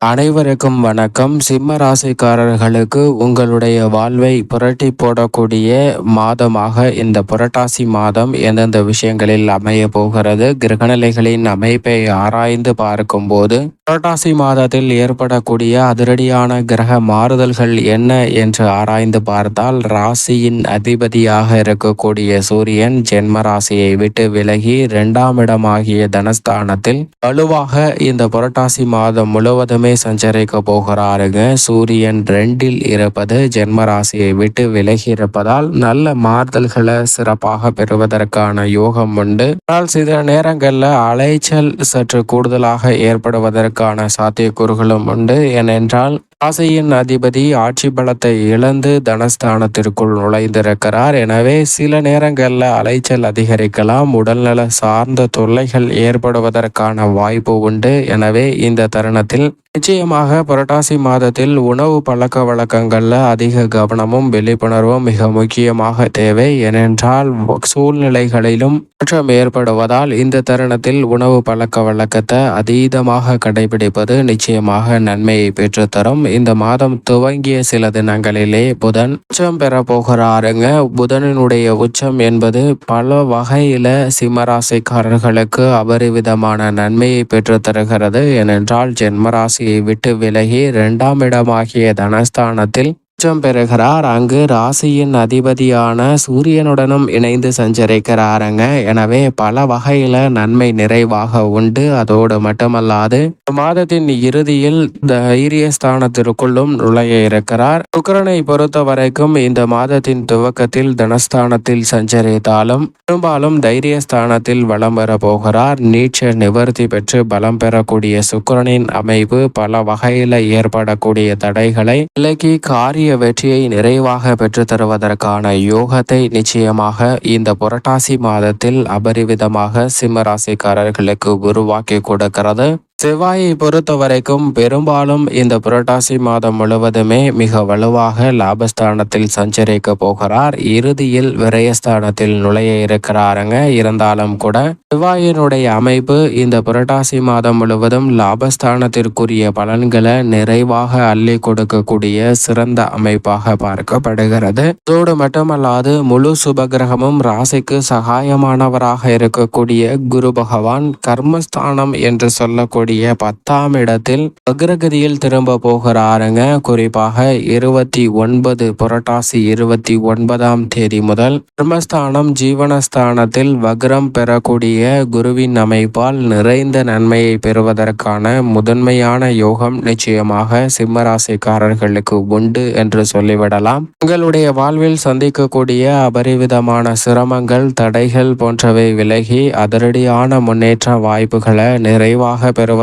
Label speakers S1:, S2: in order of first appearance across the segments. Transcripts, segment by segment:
S1: அனைவருக்கும் வணக்கம். சிம்ம ராசிக்காரர்களுக்கு உங்களுடைய வாழ்வை புரட்டி போடக்கூடிய மாதமாக இந்த புரட்டாசி மாதம் எந்தெந்த விஷயங்களில் அமைய போகிறது, கிரகநிலைகளின் அமைப்பை ஆராய்ந்து பார்க்கும்போது புரட்டாசி மாதத்தில் ஏற்படக்கூடிய அதிரடியான கிரக மாறுதல்கள் என்ன என்று ஆராய்ந்து பார்த்தால், ராசியின் அதிபதியாக இருக்கக்கூடிய சூரியன் ஜென்ம ராசியை விட்டு விலகி 2ஆம் இடமாகிய தனஸ்தானத்தில் வலுவாக இந்த புரட்டாசி மாதம் முழுவதுமே சஞ்சரிக்க போகிறாருங்க. சூரியன் 2இல் இருப்பது ஜென்ம ராசியை விட்டு விலகி இருப்பதால் நல்ல மாறுதல்களை சிறப்பாக பெறுவதற்கான யோகம் உண்டு. ஆனால் சில நேரங்களில் அலைச்சல் சற்று கூடுதலாக ஏற்படுவதற்கான சாத்தியக்கூறுகளும் உண்டு. ஏனென்றால் ராசியின் அதிபதி ஆட்சி பலத்தை இழந்து தனஸ்தானத்திற்குள் நுழைந்திருக்கிறார். எனவே சில நேரங்களில் அலைச்சல் அதிகரிக்கலாம், உடல்நல சார்ந்த தொல்லைகள் ஏற்படுவதற்கான வாய்ப்பு உண்டு. எனவே இந்த தருணத்தில் நிச்சயமாக புரட்டாசி மாதத்தில் உணவு பழக்க வழக்கங்களில் அதிக கவனமும் விழிப்புணர்வும் மிக முக்கியமாக தேவை. ஏனென்றால் சூழ்நிலைகளிலும் மாற்றம் ஏற்படுவதால் இந்த தருணத்தில் உணவு பழக்க வழக்கத்தை அதீதமாக கடைபிடிப்பது நிச்சயமாக நன்மையை பெற்றுத்தரும். இந்த மாதம் துவங்கிய சில தினங்களிலே புதன் உச்சம் பெற போகிறாருங்க. புதனினுடைய உச்சம் என்பது பல வகையில சிம்மராசிக்காரர்களுக்கு அபரிவிதமான நன்மையை பெற்று தருகிறது. ஏனென்றால் ஜென்மராசியை விட்டு விலகி 2ஆம் இடமாகிய தனஸ்தானத்தில் உச்சம் பெறுகிறார். அங்கு ராசியின் அதிபதியான சூரியனுடனும் இணைந்து சஞ்சரிக்கிறாருங்க. எனவே பல வகையில நன்மை நிறைவாக உண்டு. அதோடு மட்டுமல்லாது மாதத்தின் இறுதியில் தைரியஸ்தானத்திற்குள்ளும் நுழைய இருக்கிறார். சுக்கிரனை பொறுத்த வரைக்கும் இந்த மாதத்தின் துவக்கத்தில் தனஸ்தானத்தில் சஞ்சரித்தாலும் பெரும்பாலும் தைரியஸ்தானத்தில் வலம் பெற போகிறார். நீச்ச நிவர்த்தி பெற்று பலம் பெறக்கூடிய சுக்கிரனின் அமைப்பு பல வகையில ஏற்படக்கூடிய தடைகளை விலக்கி காரிய வெற்றியை நிறைவாக பெற்று தருவதற்கான யோகத்தை நிச்சயமாக இந்த புரட்டாசி மாதத்தில் அபரிவிதமாக சிம்ம ராசிக்காரர்களுக்கு உருவாக்கி கொடுக்கிறது. செவ்வாயை பொறுத்த வரைக்கும் பெரும்பாலும் இந்த புரட்டாசி மாதம் முழுவதுமே மிக வலுவாக லாபஸ்தானத்தில் சஞ்சரிக்க போகிறார். இறுதியில் விரயஸ்தானத்தில் நுழைய இருக்கிறாருங்க. இருந்தாலும் கூட செவ்வாயினுடைய அமைப்பு இந்த புரட்டாசி மாதம் முழுவதும் லாபஸ்தானத்திற்குரிய பலன்களை நிறைவாக அள்ளி கொடுக்கக்கூடிய சிறந்த அமைப்பாக பார்க்கப்படுகிறது. அதோடு மட்டுமல்லாது முழு சுபகிரகமும் ராசிக்கு சகாயமானவராக இருக்கக்கூடிய குரு பகவான் கர்மஸ்தானம் என்று சொல்லக்கூடிய 10ஆம் இடத்தில் அக்ரகதியில் திரும்ப போகிறாருங்க. குறிப்பாக 29 புரட்டாசி 29ஆம் தேதி முதல் கர்மஸ்தானம் ஜீவனஸ்தானத்தில் வக்ரம் பெறக்கூடிய குருவின் அமைப்பால் நிறைந்த நன்மையை பெறுவதற்கான முதன்மையான யோகம் நிச்சயமாக சிம்மராசிக்காரர்களுக்கு உண்டு என்று சொல்லிவிடலாம். உங்களுடைய வாழ்வில் சந்திக்கக்கூடிய அபரிவிதமான சிரமங்கள், தடைகள் போன்றவை விலகி அதிரடியான முன்னேற்ற வாய்ப்புகளை நிறைவாக பெறுவதற்கான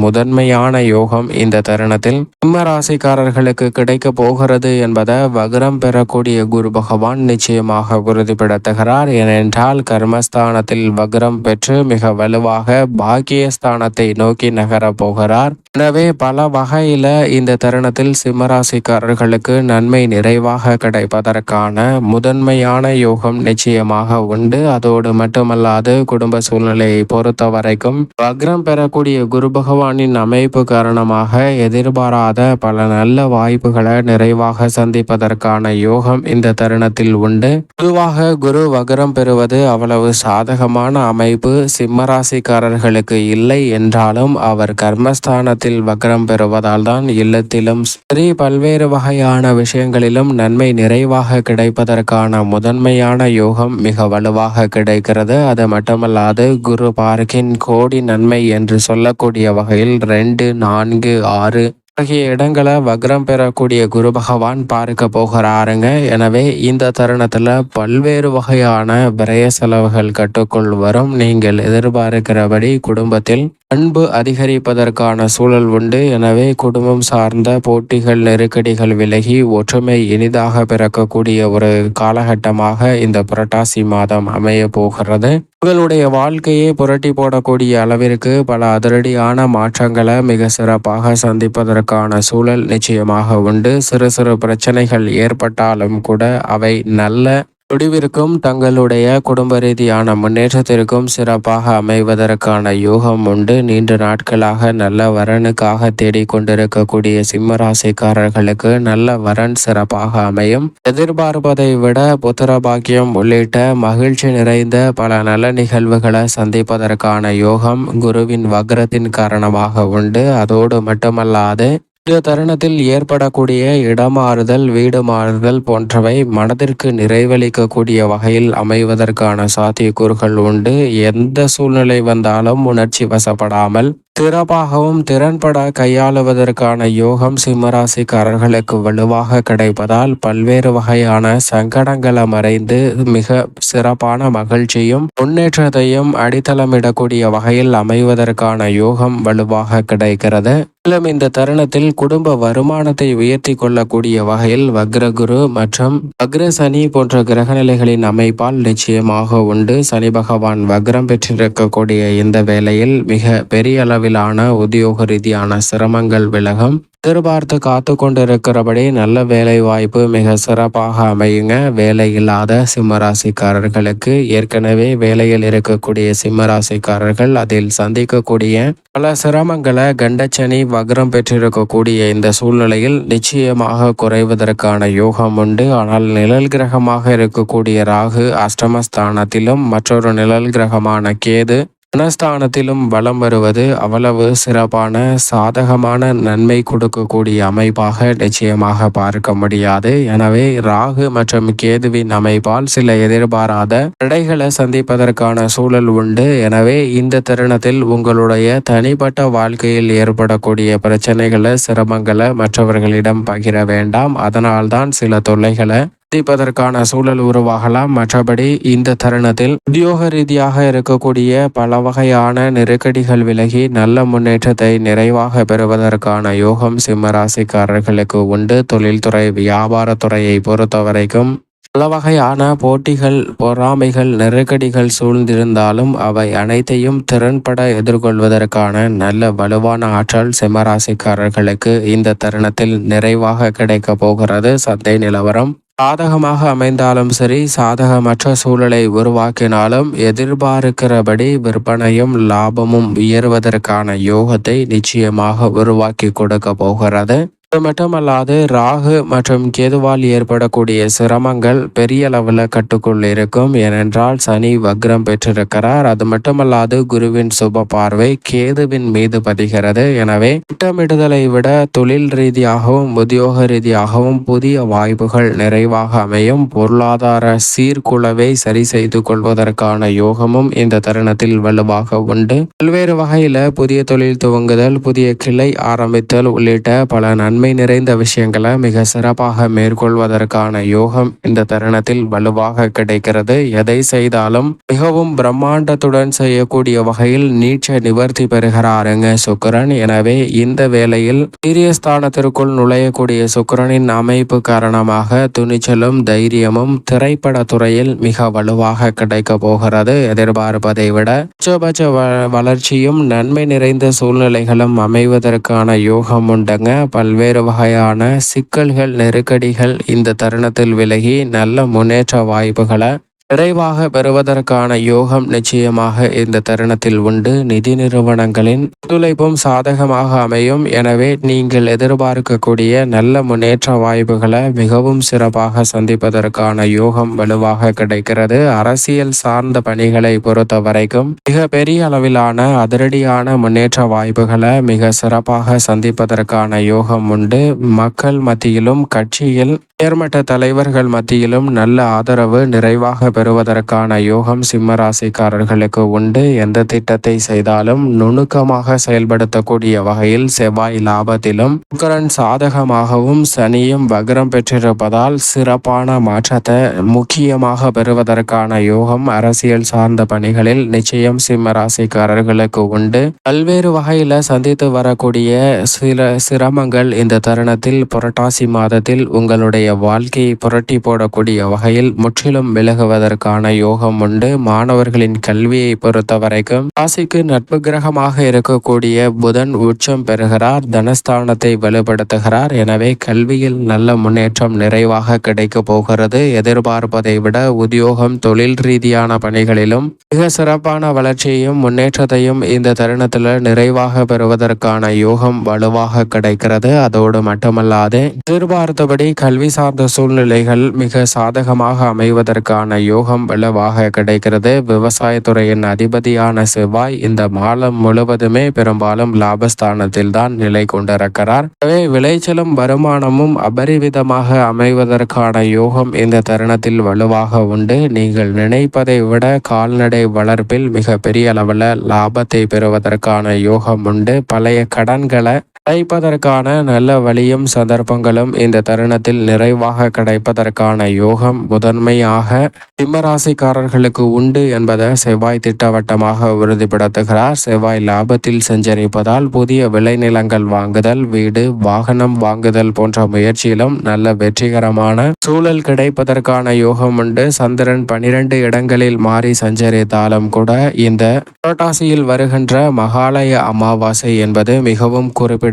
S1: முதன்மையான யோகம் இந்த தருணத்தில் சிம்ம ராசிக்காரர்களுக்கு கிடைக்க போகிறது என்பதை வக்ரம் பெறக்கூடிய குரு பகவான் நிச்சயமாக உறுதிப்படுத்துகிறார். ஏனென்றால் கர்மஸ்தானத்தில் வக்ரம் பெற்று மிக வலுவாக பாக்கியஸ்தானத்தை நோக்கி நகர போகிறார். எனவே பல வகையில இந்த தருணத்தில் சிம்மராசிக்காரர்களுக்கு நன்மை நிறைவாக கிடைப்பதற்கான முதன்மையான யோகம் நிச்சயமாக உண்டு. அதோடு மட்டுமல்லாது குடும்ப சூழ்நிலையை பொறுத்த வரைக்கும் வக்ரம் பெறக்கூடிய குரு பகவானின் அமைப்பு காரணமாக எதிர்பாராத பல நல்ல வாய்ப்புகளை நிறைவாக சந்திப்பதற்கான யோகம் இந்த தருணத்தில் உண்டு. பொதுவாக குரு வக்ரம் பெறுவது அவ்வளவு சாதகமான அமைப்பு சிம்மராசிக்காரர்களுக்கு இல்லை என்றாலும் அவர் கர்மஸ்தானத்தில் வக்ரம் பெறுவதால் தான் இல்லத்திலும் சரி பல்வேறு வகையான விஷயங்களிலும் நன்மை நிறைவாக கிடைப்பதற்கான முதன்மையான யோகம் மிக வலுவாக கிடைக்கிறது. அது மட்டுமல்லாது குரு பார்க்கின் கோடி நன்மை என்று சொல்லக்கூடிய வகையில் 2, 4, 6 ஆகிய இடங்களை வக்ரம் பெறக்கூடிய குரு பகவான் பார்க்க போகிறாருங்க. எனவே இந்த தருணத்துல பல்வேறு வகையான விரய செலவுகள் கட்டுக்குள் வரும். நீங்கள் எதிர்பார்க்கிறபடி குடும்பத்தில் அன்பு அதிகரிப்பதற்கான சூழல் உண்டு. எனவே குடும்பம் சார்ந்த போட்டிகள், நெருக்கடிகள் விலகி ஒற்றுமை இனிதாக பிறக்கக்கூடிய ஒரு காலகட்டமாக இந்த புரட்டாசி மாதம் அமைய போகிறது. உங்களுடைய வாழ்க்கையை புரட்டி போடக்கூடிய அளவிற்கு பல அதிரடியான மாற்றங்களை மிக சிறப்பாக சந்திப்பதற்கான சூழல் நிச்சயமாக உண்டு. சிறு சிறு பிரச்சனைகள் ஏற்பட்டாலும் கூட அவை நல்ல முடிவிற்கும் தங்களுடைய குடும்ப ரீதியான முன்னேற்றத்திற்கும் சிறப்பாக அமைவதற்கான யோகம் உண்டு. நீண்ட நாட்களாக நல்ல வரனுக்காக தேடிக்கொண்டிருக்கக்கூடிய சிம்ம ராசிக்காரர்களுக்கு நல்ல வரன் சிறப்பாக அமையும். எதிர்பார்ப்பதை விட புத்திர பாக்கியம் உள்ளிட்ட மகிழ்ச்சி நிறைந்த பல நல்ல நிகழ்வுகளை சந்திப்பதற்கான யோகம் குருவின் வக்ரத்தின் காரணமாக உண்டு. அதோடு மட்டுமல்லாது இந்த தருணத்தில் ஏற்படக்கூடிய இடமாறுதல், வீடு மாறுதல் போன்றவை மனதிற்கு நிறைவளிக்கக்கூடிய வகையில் அமைவதற்கான சாத்தியக்கூறுகள் உண்டு. எந்த சூழ்நிலை வந்தாலும் உணர்ச்சி வசப்படாமல் சிறப்பாகவும் திறன்பட கையாளுவதற்கான யோகம் சிம்மராசிக்காரர்களுக்கு வலுவாக கிடைப்பதால் பல்வேறு வகையான சங்கடங்களை மறைந்து மிக சிறப்பான மகிழ்ச்சியும் முன்னேற்றத்தையும் அடித்தளமிடக்கூடிய வகையில் அமைவதற்கான யோகம் வலுவாக கிடைக்கிறது. மேலும் இந்த தருணத்தில் குடும்ப வருமானத்தை உயர்த்தி கொள்ளக்கூடிய வகையில் வக்ரகுரு மற்றும் வக்ர சனி போன்ற கிரகநிலைகளின் அமைப்பால் நிச்சயமாக உண்டு. சனி பகவான் வக்ரம் பெற்றிருக்கக்கூடிய இந்த வேளையில் மிக பெரிய அளவிலான உத்தியோக ரீதியான சிரமங்கள் விலகும். எதிர்பார்த்து காத்து கொண்டிருக்கிறபடி நல்ல வேலை வாய்ப்பு மிக சிறப்பாக அமையுங்க. வேலை இல்லாத சிம்மராசிக்காரர்களுக்கு ஏற்கனவே வேலையில் இருக்கக்கூடிய சிம்மராசிக்காரர்கள் அதில் சந்திக்கக்கூடிய பல சிரமங்களை கண்டச்சனி வக்ரம் பெற்றிருக்கக்கூடிய இந்த சூழ்நிலையில் நிச்சயமாக குறைவதற்கான யோகம் உண்டு. ஆனால் நிழல் கிரகமாக இருக்கக்கூடிய ராகு அஷ்டமஸ்தானத்திலும் மற்றொரு நிழல் கிரகமான கேது தனஸ்தானத்திலும் வலம் வருவது அவ்வளவு சிறப்பான சாதகமான நன்மை கொடுக்கக்கூடிய அமைப்பாக நிச்சயமாக பார்க்க முடியாது. எனவே ராகு மற்றும் கேதுவின் அமைப்பால் சில எதிர்பாராத தடைகளை சந்திப்பதற்கான சூழல் உண்டு. எனவே இந்த தருணத்தில் உங்களுடைய தனிப்பட்ட வாழ்க்கையில் ஏற்படக்கூடிய பிரச்சனைகளை, சிரமங்களை மற்றவர்களிடம் பகிர வேண்டாம். அதனால்தான் சில தொல்லைகளை சந்திப்பதற்கான சூழல் உருவாகலாம். மற்றபடி இந்த தருணத்தில் உத்தியோக ரீதியாக இருக்கக்கூடிய பல வகையான நெருக்கடிகள் விலகி நல்ல முன்னேற்றத்தை நிறைவாக பெறுவதற்கான யோகம் சிம்மராசிக்காரர்களுக்கு உண்டு. தொழில்துறை, வியாபாரத்துறையை பொறுத்தவரைக்கும் பல வகையான போட்டிகள், பொறாமைகள், நெருக்கடிகள் சூழ்ந்திருந்தாலும் அவை அனைத்தையும் திறன்பட எதிர்கொள்வதற்கான நல்ல வலுவான ஆற்றல் சிம்மராசிக்காரர்களுக்கு இந்த தருணத்தில் நிறைவாக கிடைக்க போகிறது. சந்தை நிலவரம் சாதகமாக அமைந்தாலும் சரி, சாதகமற்ற சூழலை உருவாக்கினாலும் எதிர்பார்க்கிறபடி விற்பனையும் லாபமும் உயர்வதற்கான யோகத்தை நிச்சயமாக உருவாக்கி கொடுக்க போகிறது. அது மட்டுமல்லாது ராகு மற்றும் கேதுவால் ஏற்படக்கூடிய சிரமங்கள் பெரிய அளவில் கட்டுக்குள் இருக்கும். ஏனென்றால் சனி வக்ரம் பெற்றிருக்கிறார். அது மட்டுமல்லாது குருவின் சுப பார்வை கேதுவின் மீது பதிகிறது. எனவே திட்டமிடுதலை விட தொழில் ரீதியாகவும் உத்தியோக ரீதியாகவும் புதிய வாய்ப்புகள் நிறைவாக அமையும். பொருளாதார சீர்குலைவை சரி செய்து கொள்வதற்கான யோகமும் இந்த தருணத்தில் வலுவாக உண்டு. பல்வேறு வகையில புதிய தொழில் துவங்குதல், புதிய கிளை ஆரம்பித்தல் உள்ளிட்ட பல நன்மை நிறைந்த விஷயங்களை மிக சிறப்பாக மேற்கொள்வதற்கான யோகம் இந்த தருணத்தில் வலுவாக கிடைக்கிறது. எதை செய்தாலும் மிகவும் பிரம்மாண்டத்துடன் செய்யக்கூடிய வகையில் நீச்ச நிவர்த்தி பெறுகிறாருங்க சுக்கிரன். எனவே இந்த வேளையில் சீரியஸ்தானத்திற்குள் நுழையக்கூடிய சுக்கிரனின் அமைப்பு காரணமாக துணிச்சலும் தைரியமும் திரைப்பட துறையில் மிக வலுவாக கிடைக்க போகிறது. எதிர்பார்ப்பதை விட உச்சபட்ச வளர்ச்சியும் நன்மை நிறைந்த சூழ்நிலைகளும் அமைவதற்கான யோகம் உண்டுங்க. பல்வேறு வகையான சிக்கல்கள், நெருக்கடிகள் இந்த தருணத்தில் விலகி நல்ல முன்னேற்ற வாய்ப்புகளை விரைவாக பெறுவதற்கான யோகம் நிச்சயமாக இந்த தருணத்தில் உண்டு. நிதி நிறுவனங்களின் ஒத்துழைப்பும் சாதகமாக அமையும். எனவே நீங்கள் எதிர்பார்க்கக்கூடிய நல்ல முன்னேற்ற வாய்ப்புகளை மிகவும் சிறப்பாக சந்திப்பதற்கான யோகம் வலுவாக கிடைக்கிறது. அரசியல் சார்ந்த பணிகளை பொறுத்த வரைக்கும் மிக பெரிய அளவிலான அதிரடியான முன்னேற்ற வாய்ப்புகளை மிக சிறப்பாக சந்திப்பதற்கான யோகம் உண்டு. மக்கள் மத்தியிலும் கட்சியில் உயர்மட்ட தலைவர்கள் மத்தியிலும் நல்ல ஆதரவு நிறைவாக பெறுவதற்கான யோகம் சிம்மராசிக்காரர்களுக்கு உண்டு. எந்த திட்டத்தை செய்தாலும் நுணுக்கமாக செயல்படுத்தக்கூடிய வகையில் செவ்வாய் லாபத்திலும் சுக்கிரன் சாதகமாகவும் சனியும் வக்ரம் பெற்றிருப்பதால் சிறப்பான மாற்றத்தை முக்கியமாக பெறுவதற்கான யோகம் அரசியல் சார்ந்த பணிகளில் நிச்சயம் சிம்மராசிக்காரர்களுக்கு உண்டு. பல்வேறு வகையில சந்தித்து வரக்கூடிய சில சிரமங்கள் இந்த தருணத்தில் புரட்டாசி மாதத்தில் உங்களுடைய வாழ்க்கையை புரட்டி போடக்கூடிய வகையில் முற்றிலும் விலகுவதற்கான யோகம் உண்டு. மாணவர்களின் கல்வியை பொறுத்த வரைக்கும் ராசிக்கு நட்பு கிரகமாக இருக்கக்கூடிய புதன் உச்சம் பெறுகிறார், தனஸ்தானத்தை வலுப்படுத்துகிறார். எனவே கல்வியில் நல்ல முன்னேற்றம் நிறைவாக கிடைக்க போகிறது. எதிர்பார்ப்பதை விட உத்தியோகம், தொழில் ரீதியான பணிகளிலும் மிக சிறப்பான வளர்ச்சியையும் முன்னேற்றத்தையும் இந்த தருணத்தில் நிறைவாக பெறுவதற்கான யோகம் வலுவாக கிடைக்கிறது. அதோடு மட்டுமல்லாது எதிர்பார்த்தபடி கல்வி சார்ந்த சூழ்நிலைகள் மிக சாதகமாக அமைவதற்கான யோகம் வலுவாக கிடைக்கிறது. விவசாயத்துறையின் அதிபதியான செவ்வாய் இந்த மாதம் முழுவதுமே பெரும்பாலும் லாபஸ்தானத்தில் தான் நிலை கொண்டிருக்கிறார். எனவே விளைச்சலும் வருமானமும் அபரிவிதமாக அமைவதற்கான யோகம் இந்த தருணத்தில் வலுவாக உண்டு. நீங்கள் நினைப்பதை விட கால்நடை வளர்ப்பில் மிக பெரிய அளவில் லாபத்தை பெறுவதற்கான யோகம் உண்டு. பழைய கடன்களை அடைப்பதற்கான நல்ல வழியும் சந்தர்ப்பங்களும் இந்த தருணத்தில் நிறைவாக கிடைப்பதற்கான யோகம் முதன்மையாக சிம்மராசிக்காரர்களுக்கு உண்டு என்பதை செவ்வாய் திட்டவட்டமாக உறுதிப்படுத்துகிறார். செவ்வாய் லாபத்தில் சஞ்சரிப்பதால் புதிய விளைநிலங்கள் வாங்குதல், வீடு, வாகனம் வாங்குதல் போன்ற முயற்சியிலும் நல்ல வெற்றிகரமான சூழல் கிடைப்பதற்கான யோகம் உண்டு. சந்திரன் 12 இடங்களில் மாறி சஞ்சரித்தாலும் கூட இந்த புரட்டாசியில் வருகின்ற மகாலய அமாவாசை என்பது மிகவும் குறிப்பிடத்தக்க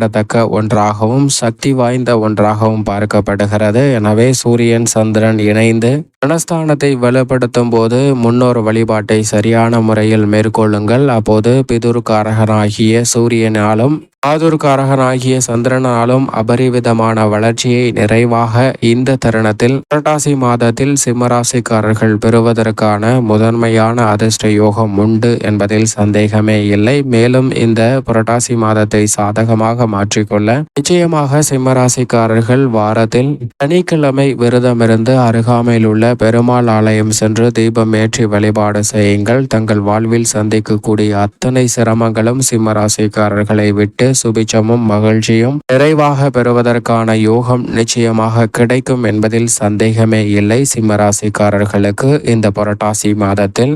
S1: ஒன்றாகவும் சக்தி வாய்ந்த ஒன்றாகவும் பார்க்கப்படுகிறது. எனவே சூரியன் சந்திரன் இணைந்து தனஸ்தானத்தை வலுப்படுத்தும் போது முன்னோர் வழிபாட்டை சரியான முறையில் மேற்கொள்ளுங்கள். அப்போது பிதுர்காரகனாகிய சூரியனாலும் ஆதுர்காரகனாகிய சந்திரனாலும் அபரிவிதமான வளர்ச்சியை நிறைவாக இந்த தருணத்தில் புரட்டாசி மாதத்தில் சிம்மராசிக்காரர்கள் பெறுவதற்கான முதன்மையான அதிர்ஷ்ட யோகம் உண்டு என்பதில் சந்தேகமே இல்லை. மேலும் இந்த புரட்டாசி மாதத்தை சாதகமாக மாற்றிக்கொள்ள நிச்சயமாக சிம்மராசிக்காரர்கள் வாரத்தில் சனிக்கிழமை விரதமிருந்து அருகாமையில் உள்ள பெருமாள் ஆலயம் சென்று தீபம் ஏற்றி வழிபாடு செய்யுங்கள். தங்கள் வாழ்வில் சந்திக்கக்கூடிய அத்தனை சிரமங்களும் சிம்மராசிக்காரர்களை விட்டு சுபிச்சமும் மகிழ்ச்சியும் நிறைவாக பெறுவதற்கான யோகம் நிச்சயமாக கிடைக்கும் என்பதில் சந்தேகமே இல்லை. சிம்மராசிக்காரர்களுக்கு இந்த புரட்டாசி மாதத்தில்